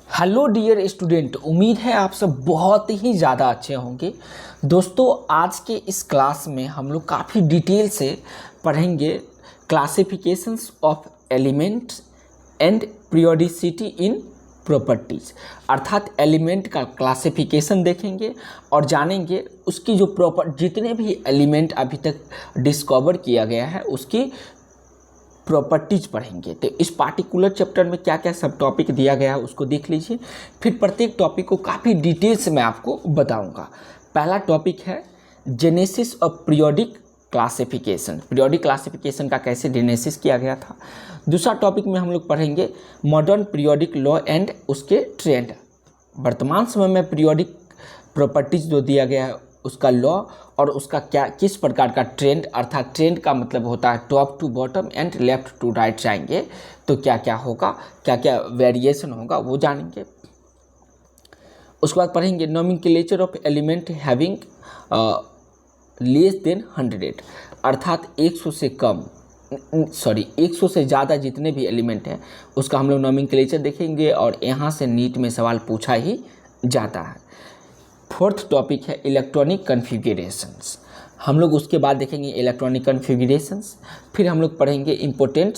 Hello dear student, उम्मीद है आप सब बहुत ही ज़्यादा अच्छे होंगे। दोस्तों, आज के इस क्लास में हम लोग काफ़ी डिटेल से पढ़ेंगे classifications of elements and periodicity in properties. अर्थात एलिमेंट का क्लासिफिकेशन देखेंगे और जानेंगे उसकी जो जितने भी एलिमेंट अभी तक डिस्कवर किया गया है उसकी प्रॉपर्टीज पढ़ेंगे। तो इस पार्टिकुलर चैप्टर में क्या क्या सब टॉपिक दिया गया है उसको देख लीजिए, फिर प्रत्येक टॉपिक को काफ़ी डिटेल्स में आपको बताऊंगा। पहला टॉपिक है genesis of periodic classification. Periodic classification का कैसे जेनेसिस किया गया था। दूसरा टॉपिक में हम लोग पढ़ेंगे मॉडर्न पीरियोडिक लॉ एंड उसके ट्रेंड। वर्तमान समय में पीरियोडिक प्रॉपर्टीज जो दिया गया है उसका लॉ और उसका क्या किस प्रकार का ट्रेंड, अर्थात ट्रेंड का मतलब होता है top to bottom and left to right जाएंगे तो क्या क्या होगा, क्या क्या वेरिएशन होगा वो जानेंगे। उसके बाद पढ़ेंगे nomenclature of element having less than 100, अर्थात 100 से कम 100 से ज़्यादा जितने भी एलिमेंट हैं उसका हम लोग नोमेनक्लेचर देखेंगे और यहाँ से नीट में सवाल पूछा ही जाता है। फोर्थ टॉपिक है इलेक्ट्रॉनिक कन्फिगरेशंस। हम लोग उसके बाद देखेंगे इलेक्ट्रॉनिक कन्फिगरेशंस। फिर हम लोग पढ़ेंगे इम्पोर्टेंट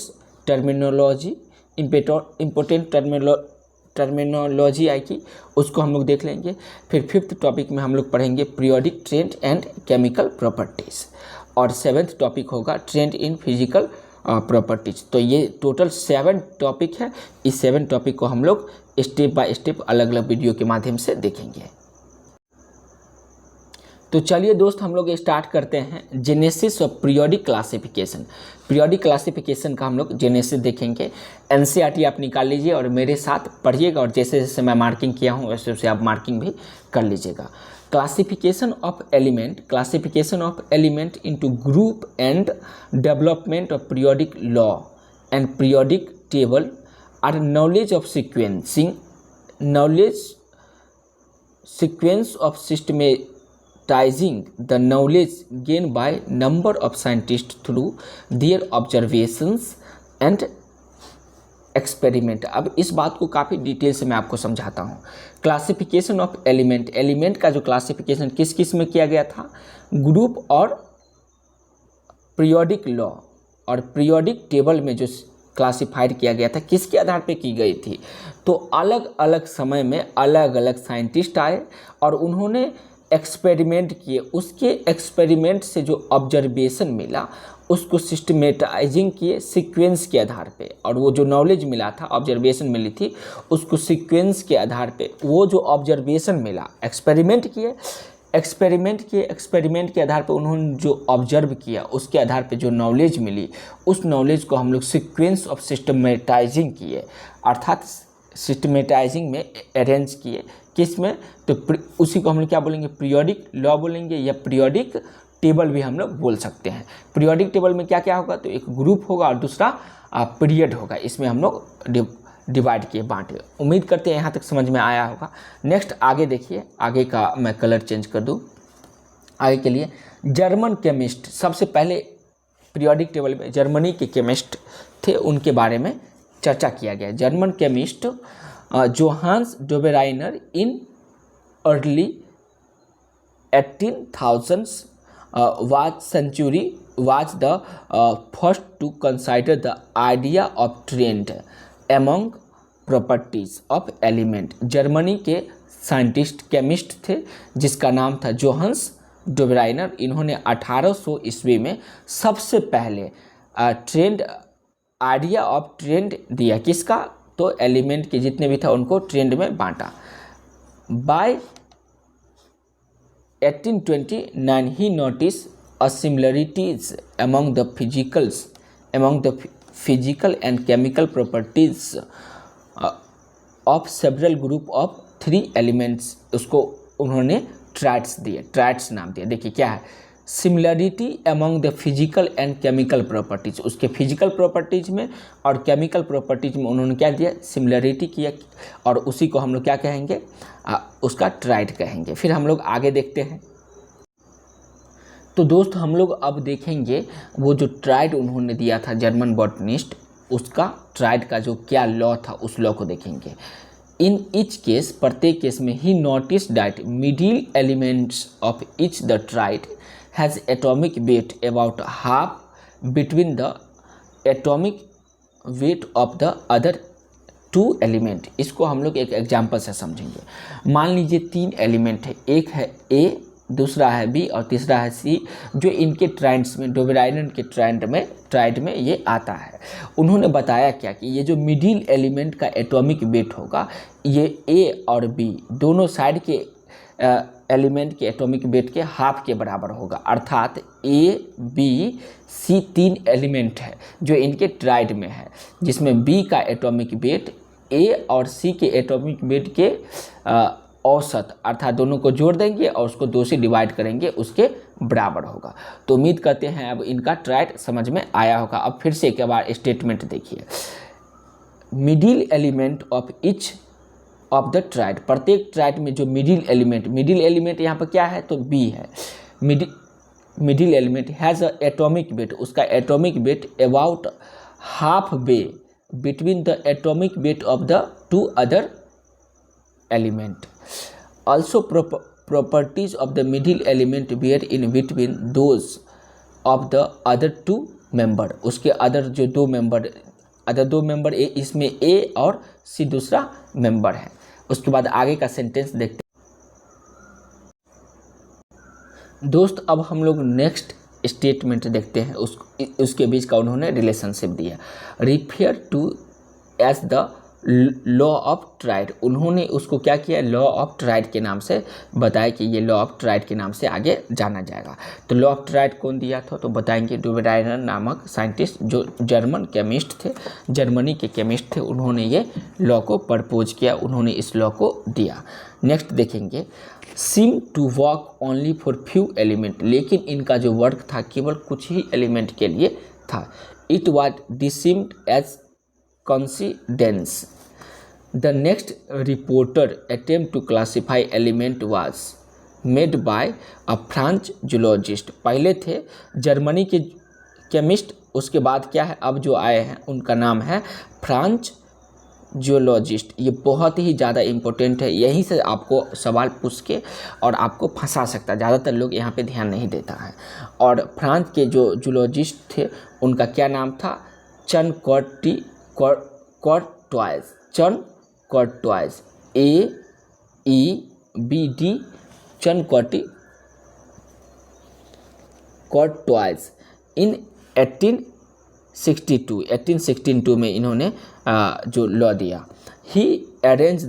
टर्मिनोलॉजी आएगी, उसको हम लोग देख लेंगे। फिर फिफ्थ टॉपिक में हम लोग पढ़ेंगे periodic trend and chemical properties और सेवेंथ टॉपिक होगा ट्रेंड इन फिजिकल प्रॉपर्टीज। तो ये टोटल 7 टॉपिक है। इस 7 टॉपिक को हम लोग स्टेप बाय स्टेप अलग अलग वीडियो के माध्यम से देखेंगे। तो चलिए दोस्त, हम लोग स्टार्ट करते हैं genesis of periodic classification. Periodic classification का हम लोग जेनेसिस देखेंगे। एनसीईआरटी आप निकाल लीजिए और मेरे साथ पढ़िएगा और जैसे जैसे मैं मार्किंग किया हूँ वैसे वैसे आप मार्किंग भी कर लीजिएगा। Classification of element into group and development of periodic law and periodic table are knowledge of sequence of systematizing the knowledge gained by number of scientists through their observations and experiment। अब इस बात को काफ़ी detail से मैं आपको समझाता हूँ। क्लासिफिकेशन ऑफ एलिमेंट का जो क्लासिफिकेशन किस किस में किया गया था, ग्रुप और पीरियोडिक लॉ और पीरियोडिक टेबल में जो क्लासिफाइड किया गया था किसके आधार पे की गई थी। तो अलग अलग समय में अलग अलग साइंटिस्ट आए और उन्होंने एक्सपेरिमेंट किए। उसके एक्सपेरिमेंट से जो ऑब्जर्वेशन मिला उसको सिस्टमेटाइजिंग किए सीक्वेंस के आधार पे, और वो जो नॉलेज मिला था, ऑब्जर्वेशन मिली थी, उसको सीक्वेंस के आधार पे वो जो ऑब्जर्वेशन मिला, एक्सपेरिमेंट के आधार पर उन्होंने जो ऑब्जर्व किया उसके आधार पे जो नॉलेज मिली उस नॉलेज को हम लोग सीक्वेंस ऑफ सिस्टमेटाइजिंग किए, अर्थात सिस्टमेटाइजिंग में अरेंज किए। किस में? तो उसी को हम लोग क्या बोलेंगे, पीरियोडिक लॉ बोलेंगे या पीरियोडिक टेबल भी हम लोग बोल सकते हैं। पीरियोडिक टेबल में क्या क्या होगा, तो एक ग्रुप होगा और दूसरा पीरियड होगा। इसमें हम लोग डिवाइड किए, बांटे। उम्मीद करते हैं यहाँ तक समझ में आया होगा। नेक्स्ट आगे देखिए, आगे का मैं कलर चेंज कर दूँ। आगे के लिए जर्मन केमिस्ट, सबसे पहले पीरियोडिक टेबल में जर्मनी के केमिस्ट थे, उनके बारे में चर्चा किया गया। German chemist Johannes Dobereiner in early 18,000s was the first to consider the idea of trend among properties of element। Germany के साइंटिस्ट केमिस्ट थे जिसका नाम था जोहान्स डोबेराइनर। इन्होंने 1800 ईस्वी में सबसे पहले आइडिया ऑफ ट्रेंड दिया। किसका? तो एलिमेंट के जितने भी था उनको ट्रेंड में बांटा। By 1829 he noticed a similarities among the physical and chemical properties of several group of 3 elements। उसको उन्होंने ट्राइड्स दिए, ट्राइड्स नाम दिया। देखिए क्या है, similarity among the physical and chemical properties. उसके फिजिकल प्रॉपर्टीज में और केमिकल प्रॉपर्टीज में उन्होंने क्या दिया, सिमिलरिटी किया, और उसी को हम लोग क्या कहेंगे, उसका ट्राइड कहेंगे। फिर हम लोग आगे देखते हैं। तो दोस्त, हम लोग अब देखेंगे वो जो ट्राइड उन्होंने दिया था जर्मन बॉटनिस्ट, उसका ट्राइड का जो क्या लॉ था उस लॉ को देखेंगे। इन ईच केस, प्रत्येक केस में, he notice that middle elements of each the triad has atomic weight about half between the atomic weight of the other two element. इसको हम लोग एक एग्जाम्पल से समझेंगे। मान लीजिए 3 एलिमेंट है, एक है ए, दूसरा है बी और तीसरा है सी, जो इनके ट्राइड्स में, डोबेराइडन के ट्राइड में ये आता है। उन्होंने बताया क्या कि ये जो मिडिल एलिमेंट का एटॉमिक वेट होगा, ये ए और बी दोनों साइड के एलिमेंट के एटॉमिक वेट के हाफ के बराबर होगा। अर्थात ए बी सी 3 एलिमेंट है जो इनके ट्राइड में है, जिसमें बी का एटॉमिक वेट ए और सी के एटॉमिक वेट के औसत, अर्थात दोनों को जोड़ देंगे और उसको 2 से डिवाइड करेंगे, उसके बराबर होगा। तो उम्मीद करते हैं अब इनका ट्राइड समझ में आया होगा। अब फिर से एक बार स्टेटमेंट देखिए। Middle element of each of the tried, प्रत्येक ट्राइड में जो मिडिल एलिमेंट यहाँ पर क्या है, तो बी है। Middle element has a atomic weight, उसका atomic weight about half way between the atomic weight of the 2 other element. Also properties of the middle element were in between those of the other 2 member। उसके other जो 2 member इसमें ए और सी दूसरा member है। उसके बाद आगे का सेंटेंस देखते हैं। दोस्त अब हम लोग नेक्स्ट स्टेटमेंट देखते हैं, उसके बीच का उन्होंने रिलेशनशिप दिया। Refer to as the law of triad, उन्होंने उसको क्या किया, लॉ ऑफ ट्राइड के नाम से बताया कि ये लॉ ऑफ ट्राइड के नाम से आगे जाना जाएगा। तो लॉ ऑफ ट्राइड कौन दिया था, तो बताएंगे डोबेराइडन नामक साइंटिस्ट, जो जर्मन केमिस्ट थे, जर्मनी के केमिस्ट थे। उन्होंने ये लॉ को प्रपोज किया, उन्होंने इस लॉ को दिया। नेक्स्ट देखेंगे, seem to work only for few element, लेकिन इनका जो वर्क था केवल कुछ ही एलिमेंट के लिए था। It was dismissed as coincidence। The next reporter attempt to classify element was made by a French zoologist। पहले थे जर्मनी के केमिस्ट, उसके बाद क्या है, अब जो आए हैं उनका नाम है फ्रांच जियोलॉजिस्ट। ये बहुत ही ज़्यादा इम्पोर्टेंट है, यहीं से आपको सवाल पूछ के और आपको फंसा सकता है, ज़्यादातर लोग यहाँ पे ध्यान नहीं देता है। और फ्रांस के जो जूलॉजिस्ट थे उनका क्या नाम था, चन कॉर्टवाइज, AEBD, चन कॉर्टवाइज। इन 1862 में इन्होंने जो लॉ दिया। He arrange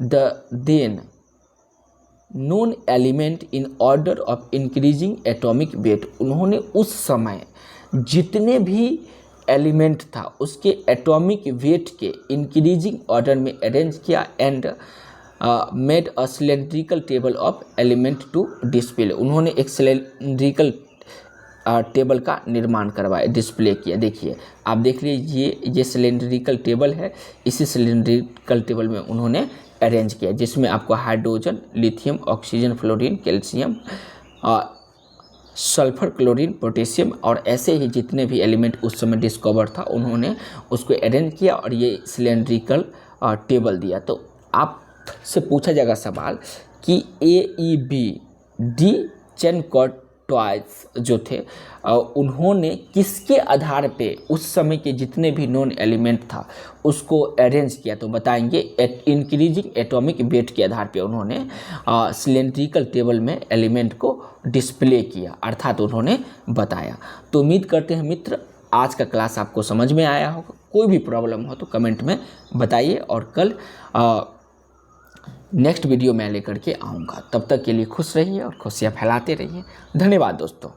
the then known element in order of increasing atomic weight. उन्होंने उस समय जितने भी एलिमेंट था उसके एटॉमिक वेट के इंक्रीजिंग ऑर्डर में अरेंज किया and made a cylindrical table of element to display. उन्होंने एक सिलेंड्रिकल टेबल का निर्माण करवाया, डिस्प्ले किया। देखिए आप देख लीजिए, ये सिलेंड्रिकल टेबल है, इसी सिलेंड्रिकल टेबल में उन्होंने अरेंज किया, जिसमें आपको hydrogen, lithium, oxygen, fluorine, calcium, sulphur, chlorine, potassium और ऐसे ही जितने भी एलिमेंट उस समय डिस्कवर था उन्होंने उसको अरेंज किया और ये सिलेंड्रिकल टेबल दिया। तो आपसे पूछा जाएगा सवाल कि AEBD चन कॉर्टवाइज जो थे उन्होंने किसके आधार पे उस समय के जितने भी नॉन एलिमेंट था उसको अरेंज किया, तो बताएंगे इंक्रीजिंग एटॉमिक वेट के आधार पे उन्होंने सिलेंड्रिकल टेबल में एलिमेंट को डिस्प्ले किया, अर्थात उन्होंने बताया। तो उम्मीद करते हैं मित्र आज का क्लास आपको समझ में आया होगा। कोई भी प्रॉब्लम हो तो कमेंट में बताइए और कल नेक्स्ट वीडियो मैं लेकर के आऊँगा। तब तक के लिए खुश रहिए और खुशियाँ फैलाते रहिए। धन्यवाद दोस्तों।